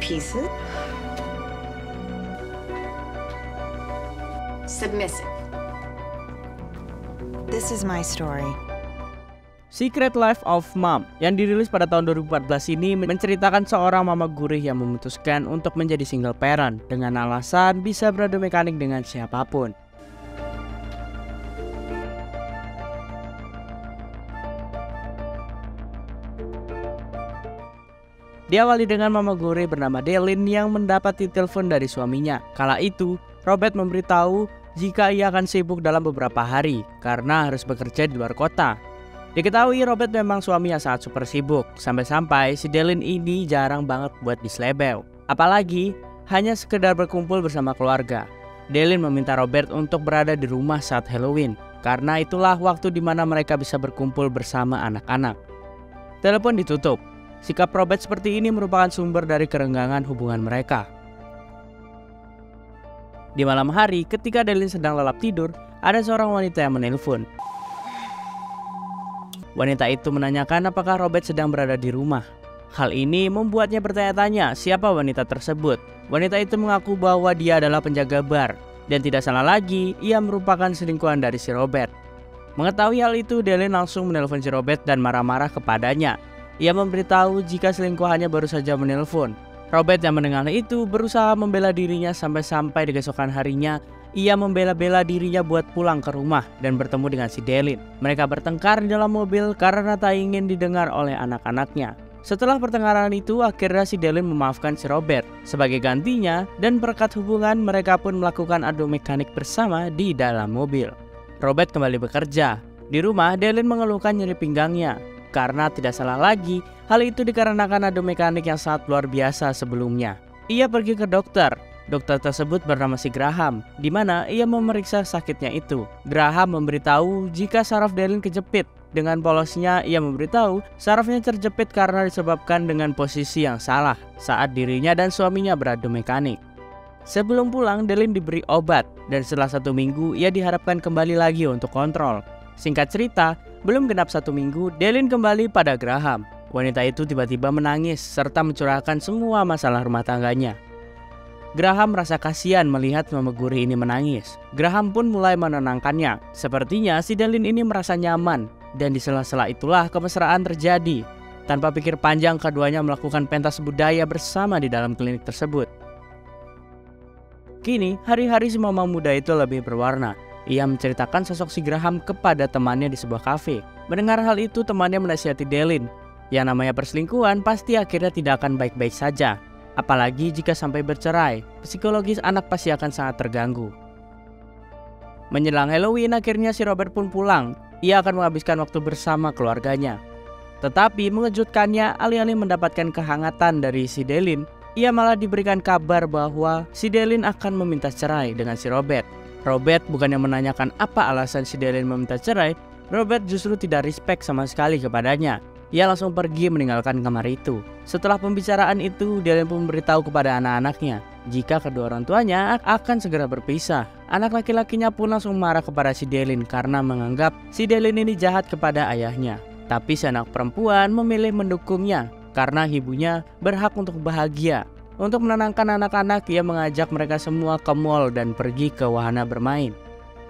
pieces. Submissive. This is my story. Secret Life of Mom yang dirilis pada tahun 2014 ini menceritakan seorang mama gurih yang memutuskan untuk menjadi single parent dengan alasan bisa beradu mekanik dengan siapapun. Diawali dengan mama gurih bernama Delin yang mendapati telepon dari suaminya. Kala itu, Robert memberitahu jika ia akan sibuk dalam beberapa hari karena harus bekerja di luar kota. Diketahui Robert memang suaminya saat super sibuk, sampai-sampai si Delin ini jarang banget buat diselebel. Apalagi hanya sekedar berkumpul bersama keluarga. Delin meminta Robert untuk berada di rumah saat Halloween, karena itulah waktu di mana mereka bisa berkumpul bersama anak-anak. Telepon ditutup. Sikap Robert seperti ini merupakan sumber dari kerenggangan hubungan mereka. Di malam hari, ketika Delin sedang lelap tidur, ada seorang wanita yang menelpon. Wanita itu menanyakan apakah Robert sedang berada di rumah. Hal ini membuatnya bertanya-tanya siapa wanita tersebut. Wanita itu mengaku bahwa dia adalah penjaga bar. Dan tidak salah lagi, ia merupakan selingkuhan dari si Robert. Mengetahui hal itu, Delin langsung menelpon si Robert dan marah-marah kepadanya. Ia memberitahu jika selingkuhannya baru saja menelpon. Robert yang mendengar itu berusaha membela dirinya sampai di keesokan harinya. Ia membela-bela dirinya buat pulang ke rumah dan bertemu dengan si Delin. Mereka bertengkar di dalam mobil karena tak ingin didengar oleh anak-anaknya. Setelah pertengkaran itu, akhirnya si Delin memaafkan si Robert. Sebagai gantinya dan berkat hubungan, mereka pun melakukan adu mekanik bersama di dalam mobil. Robert kembali bekerja. Di rumah, Delin mengeluhkan nyeri pinggangnya. Karena tidak salah lagi, hal itu dikarenakan adu mekanik yang sangat luar biasa sebelumnya. Ia pergi ke dokter. Dokter tersebut bernama si Graham, di mana ia memeriksa sakitnya itu. Graham memberitahu jika saraf Delin kejepit. Dengan polosnya, ia memberitahu sarafnya terjepit karena disebabkan dengan posisi yang salah saat dirinya dan suaminya beradu mekanik. Sebelum pulang, Delin diberi obat, dan setelah 1 minggu, ia diharapkan kembali lagi untuk kontrol. Singkat cerita, belum genap 1 minggu, Delin kembali pada Graham. Wanita itu tiba-tiba menangis serta mencurahkan semua masalah rumah tangganya. Graham merasa kasihan melihat mama gurih ini menangis. Graham pun mulai menenangkannya. Sepertinya si Delin ini merasa nyaman, dan di sela-sela itulah kemesraan terjadi. Tanpa pikir panjang, keduanya melakukan pentas budaya bersama di dalam klinik tersebut. Kini, hari-hari si mama muda itu lebih berwarna. Ia menceritakan sosok si Graham kepada temannya di sebuah kafe. Mendengar hal itu, temannya menasihati Delin. Yang namanya perselingkuhan pasti akhirnya tidak akan baik-baik saja. Apalagi jika sampai bercerai, psikologis anak pasti akan sangat terganggu. Menjelang Halloween, akhirnya si Robert pun pulang. Ia akan menghabiskan waktu bersama keluarganya. Tetapi mengejutkannya, alih-alih mendapatkan kehangatan dari si Delin, ia malah diberikan kabar bahwa si Delin akan meminta cerai dengan si Robert. Robert bukannya menanyakan apa alasan si Delin meminta cerai, Robert justru tidak respect sama sekali kepadanya. Ia langsung pergi meninggalkan kamar itu. Setelah pembicaraan itu, Delin pun memberitahu kepada anak-anaknya jika kedua orang tuanya akan segera berpisah. Anak laki-lakinya pun langsung marah kepada si Delin karena menganggap si Delin ini jahat kepada ayahnya. Tapi si anak perempuan memilih mendukungnya karena ibunya berhak untuk bahagia. Untuk menenangkan anak-anak, ia mengajak mereka semua ke mall dan pergi ke wahana bermain.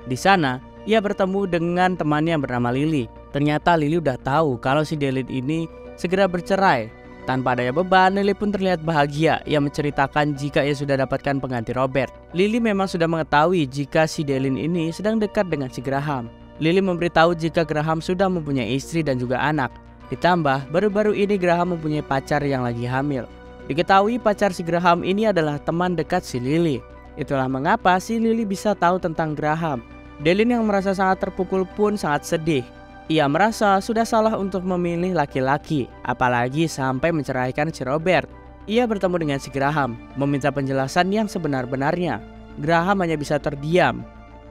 Di sana, ia bertemu dengan temannya yang bernama Lily. Ternyata Lily udah tahu kalau si Delin ini segera bercerai. Tanpa adanya beban, Lily pun terlihat bahagia. Ia menceritakan jika ia sudah dapatkan pengganti Robert. Lily memang sudah mengetahui jika si Delin ini sedang dekat dengan si Graham. Lily memberitahu jika Graham sudah mempunyai istri dan juga anak. Ditambah, baru-baru ini Graham mempunyai pacar yang lagi hamil. Diketahui pacar si Graham ini adalah teman dekat si Lily. Itulah mengapa si Lily bisa tahu tentang Graham. Delin yang merasa sangat terpukul pun sangat sedih. Ia merasa sudah salah untuk memilih laki-laki, apalagi sampai menceraikan si Robert. Ia bertemu dengan si Graham, meminta penjelasan yang sebenar-benarnya. Graham hanya bisa terdiam,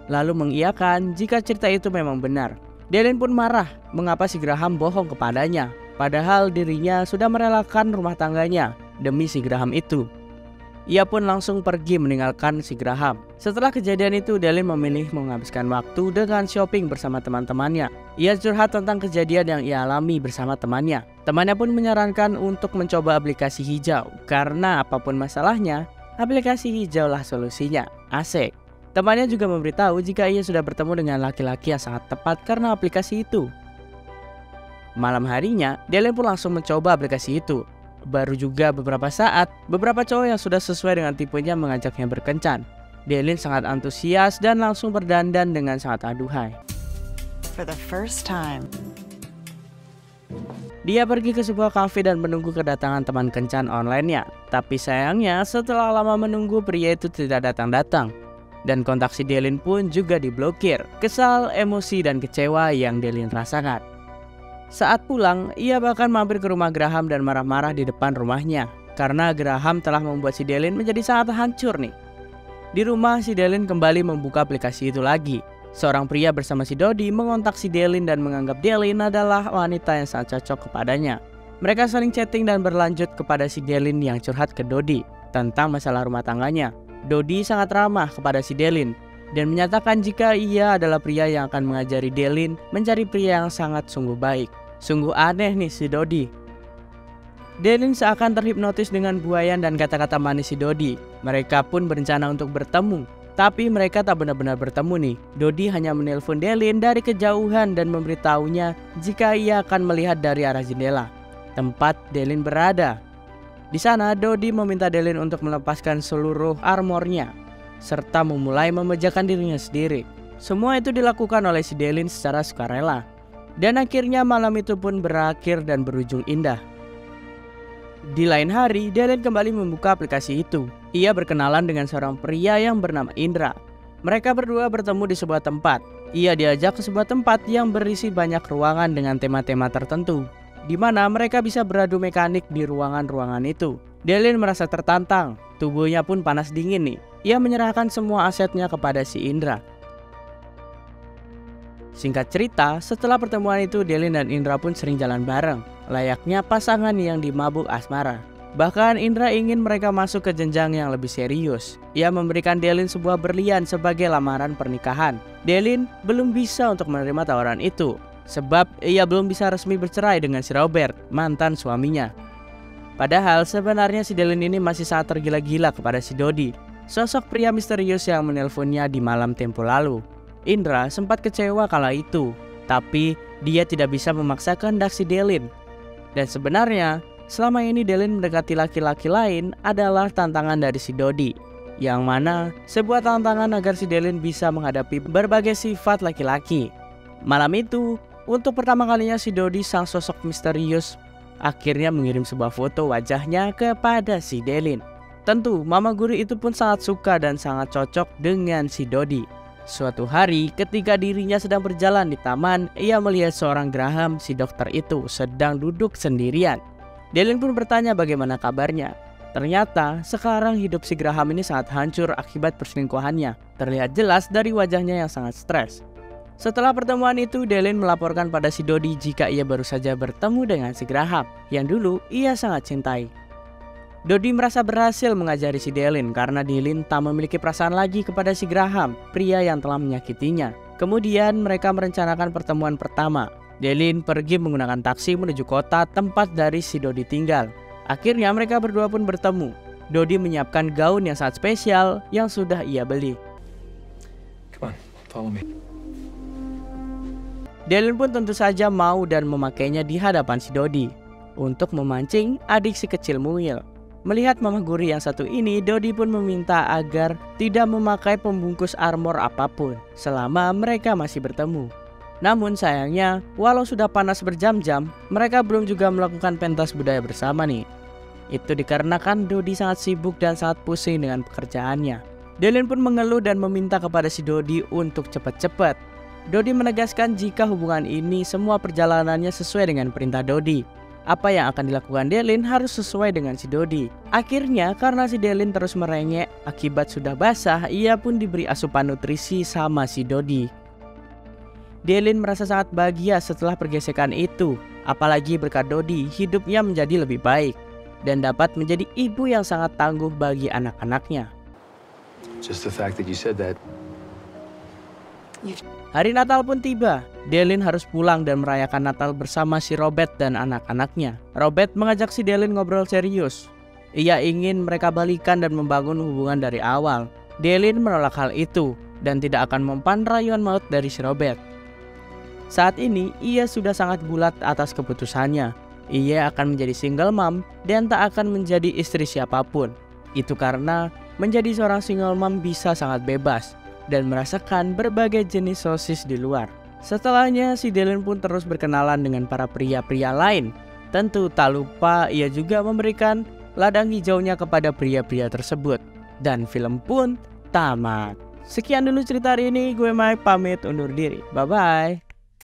lalu mengiyakan jika cerita itu memang benar. Delin pun marah mengapa si Graham bohong kepadanya, padahal dirinya sudah merelakan rumah tangganya demi si Graham itu. Ia pun langsung pergi meninggalkan si Graham. Setelah kejadian itu, Delin memilih menghabiskan waktu dengan shopping bersama teman-temannya. Ia curhat tentang kejadian yang ia alami bersama temannya. Temannya pun menyarankan untuk mencoba aplikasi hijau karena apapun masalahnya, aplikasi hijaulah solusinya. Asik. Temannya juga memberitahu jika ia sudah bertemu dengan laki-laki yang sangat tepat karena aplikasi itu. Malam harinya, Delin pun langsung mencoba aplikasi itu. Baru juga beberapa saat, beberapa cowok yang sudah sesuai dengan tipenya mengajaknya berkencan. Delin sangat antusias dan langsung berdandan dengan sangat aduhai. For the first time. Dia pergi ke sebuah kafe dan menunggu kedatangan teman kencan online-nya. Tapi sayangnya setelah lama menunggu, pria itu tidak datang-datang. Dan kontak si Delin pun juga diblokir. Kesal, emosi, dan kecewa yang Delin rasakan. Saat pulang, ia bahkan mampir ke rumah Graham dan marah-marah di depan rumahnya. Karena Graham telah membuat si Delin menjadi sangat hancur nih. Di rumah, si Delin kembali membuka aplikasi itu lagi. Seorang pria bersama si Dodi mengontak si Delin dan menganggap Delin adalah wanita yang sangat cocok kepadanya. Mereka saling chatting dan berlanjut kepada si Delin yang curhat ke Dodi tentang masalah rumah tangganya. Dodi sangat ramah kepada si Delin dan menyatakan jika ia adalah pria yang akan mengajari Delin mencari pria yang sangat sungguh baik. Sungguh aneh nih si Dodi. Delin seakan terhipnotis dengan buayan dan kata-kata manis si Dodi. Mereka pun berencana untuk bertemu. Tapi mereka tak benar-benar bertemu nih. Dodi hanya menelpon Delin dari kejauhan dan memberitahunya jika ia akan melihat dari arah jendela tempat Delin berada. Di sana Dodi meminta Delin untuk melepaskan seluruh armornya serta memulai memejakan dirinya sendiri. Semua itu dilakukan oleh si Delin secara sukarela. Dan akhirnya malam itu pun berakhir dan berujung indah. Di lain hari, Delin kembali membuka aplikasi itu. Ia berkenalan dengan seorang pria yang bernama Indra. Mereka berdua bertemu di sebuah tempat. Ia diajak ke sebuah tempat yang berisi banyak ruangan dengan tema-tema tertentu, di mana mereka bisa beradu mekanik di ruangan-ruangan itu. Delin merasa tertantang, tubuhnya pun panas dingin nih. Ia menyerahkan semua asetnya kepada si Indra. Singkat cerita, setelah pertemuan itu Delin dan Indra pun sering jalan bareng, layaknya pasangan yang dimabuk asmara. Bahkan Indra ingin mereka masuk ke jenjang yang lebih serius. Ia memberikan Delin sebuah berlian sebagai lamaran pernikahan. Delin belum bisa untuk menerima tawaran itu, sebab ia belum bisa resmi bercerai dengan si Robert, mantan suaminya. Padahal sebenarnya si Delin ini masih sangat tergila-gila kepada si Dodi, sosok pria misterius yang menelponnya di malam tempo lalu. Indra sempat kecewa kala itu, tapi dia tidak bisa memaksa kehendak si Delin. Dan sebenarnya, selama ini Delin mendekati laki-laki lain adalah tantangan dari si Dodi, yang mana sebuah tantangan agar si Delin bisa menghadapi berbagai sifat laki-laki. Malam itu, untuk pertama kalinya si Dodi, sang sosok misterius, akhirnya mengirim sebuah foto wajahnya kepada si Delin. Tentu, mama guru itu pun sangat suka dan sangat cocok dengan si Dodi. Suatu hari ketika dirinya sedang berjalan di taman, ia melihat seorang Graham, si dokter itu, sedang duduk sendirian. Delin pun bertanya bagaimana kabarnya. Ternyata sekarang hidup si Graham ini sangat hancur akibat perselingkuhannya. Terlihat jelas dari wajahnya yang sangat stres. Setelah pertemuan itu, Delin melaporkan pada si Dodi jika ia baru saja bertemu dengan si Graham yang dulu ia sangat cintai. Dodi merasa berhasil mengajari si Delin karena Delin tak memiliki perasaan lagi kepada si Graham, pria yang telah menyakitinya. Kemudian mereka merencanakan pertemuan pertama. Delin pergi menggunakan taksi menuju kota tempat dari si Dodi tinggal. Akhirnya mereka berdua pun bertemu. Dodi menyiapkan gaun yang sangat spesial yang sudah ia beli. Come on, follow me. Delin pun tentu saja mau dan memakainya di hadapan si Dodi untuk memancing adik si kecil mungil. Melihat mama guru yang satu ini, Dodi pun meminta agar tidak memakai pembungkus armor apapun selama mereka masih bertemu. Namun sayangnya, walau sudah panas berjam-jam, mereka belum juga melakukan pentas budaya bersama nih. Itu dikarenakan Dodi sangat sibuk dan sangat pusing dengan pekerjaannya. Delin pun mengeluh dan meminta kepada si Dodi untuk cepat-cepat. Dodi menegaskan jika hubungan ini semua perjalanannya sesuai dengan perintah Dodi. Apa yang akan dilakukan Delin harus sesuai dengan si Dodi. Akhirnya karena si Delin terus merengek akibat sudah basah, ia pun diberi asupan nutrisi sama si Dodi. Delin merasa sangat bahagia setelah pergesekan itu. Apalagi berkat Dodi, hidupnya menjadi lebih baik dan dapat menjadi ibu yang sangat tangguh bagi anak-anaknya. Just the fact that you said that, Hari Natal pun tiba. Delin harus pulang dan merayakan Natal bersama si Robert dan anak-anaknya. Robert mengajak si Delin ngobrol serius. Ia ingin mereka balikan dan membangun hubungan dari awal. Delin menolak hal itu dan tidak akan mempan rayuan maut dari si Robert. Saat ini ia sudah sangat bulat atas keputusannya. Ia akan menjadi single mom dan tak akan menjadi istri siapapun. Itu karena menjadi seorang single mom bisa sangat bebas dan merasakan berbagai jenis sosis di luar. Setelahnya si Delin pun terus berkenalan dengan para pria-pria lain. Tentu tak lupa ia juga memberikan ladang hijaunya kepada pria-pria tersebut. Dan film pun tamat. Sekian dulu cerita hari ini, gue Mike pamit undur diri. Bye-bye.